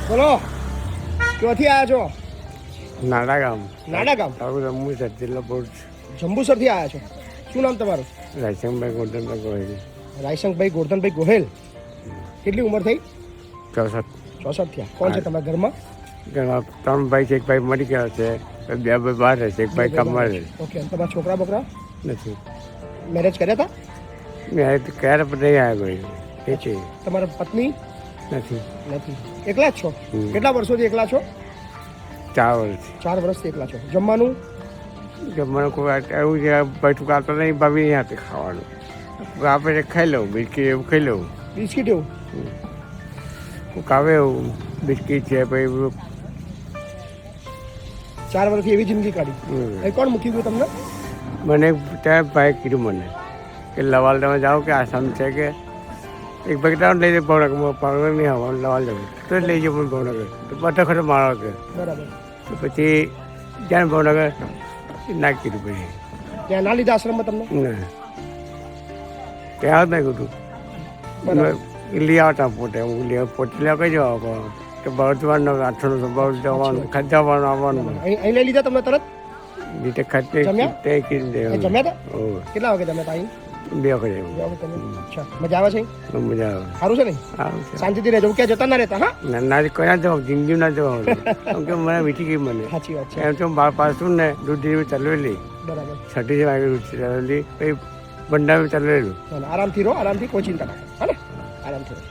બોલો ક્યાંથી આવ્યા છો? નાડા ગામ નાડા ગામ તાલુકો જંબુસર જિલ્લો ભુજ. જંબુસરથી આવ્યા છો. શું નામ તમારું? રાયસંગભાઈ ગોરધનભાઈ ગોહિલ. રાયસંગભાઈ ગોરધનભાઈ ગોહેલ. કેટલી ઉંમર થઈ? 64. 64 થયા. કોણ છે તમારા ઘરમાં? ઘરમાં 3 ભાઈ છે. એક ભાઈ મરી ગયો છે, 2 ભાઈ બહાર રહે છે, એક ભાઈ કામમાં રહે છે. ઓકે. તમારા છોકરા બોકરા નથી. મેરેજ કર્યા હતા? મેં ક્યારે પણ નહીં આવ્યા કોઈ. એ છે તમારા પત્ની નથી. નથી. એકલા જ છો? કેટલા વર્ષોથી એકલા છો? 4 વર્ષ. 4 વર્ષથી એકલા છો. જમવાનું? જમવાનું કોઈ એવું છે બેઠું કાતો નહીં, ભાભી નહીં હાથે ખાવાનું. આપણે ખાઈ લઉં, બિસ્કીટ એવું ખાઈ લઉં. બિસ્કીટ એવું? કાવે એવું બિસ્કીટ છે પછી. 4 વર્ષથી એવી જિંદગી કાઢી. એ કોણ મૂકી ગયું તમને? મને ત્યાં ભાઈ કીધું મને કે લવાલ તમે જાઓ કે આસામ છે કે એક ભાઈ ત્યાં લઈ જાય ભાવનગર નહીં આવવાનું લવાલ જવું તો લઈ જાઉં પણ ભાવનગર તો બધા ખરો મારો કે બરાબર. તો પછી જ્યાં ભાવનગર ના કીધું પછી ત્યાં ના લીધા આશ્રમમાં તમને? ના ત્યાં જ નહીં કીધું લઈ આવતા પોતે હું પોતે લેવા કઈ જવા કે બળદવાનો 800 બળ જવાનું ખર્ચાવાનું આવવાનું અહીં લઈ લીધા તમને તરત? રીતે ખર્ચે જમ્યા? તે કીધું દે. જમ્યા હતા? ઓહ કેટલા વાગે જમ્યા હતા અહીં? 2 વખત અચ્છા. મજા આવે છે? મજા આવે. સારું છે ને? સારું છે. શાંતિથી રહેજો. ક્યાં જતા ના રહેતા? હા, ના કોઈ ના જવાબ જિંદગી ના જવાબ કેમ કે મને વીટી ગઈ મને સાચી વાત છે. એમ તો બાર પાસું ને દૂધ જેવી ચલવેલી બરાબર. 60 વાગે ચલવેલી પછી બંડા ચલવેલું. આરામથી રહો, આરામથી કોઈ ચિંતા ના કરો. હા ને? આરામથી રહો.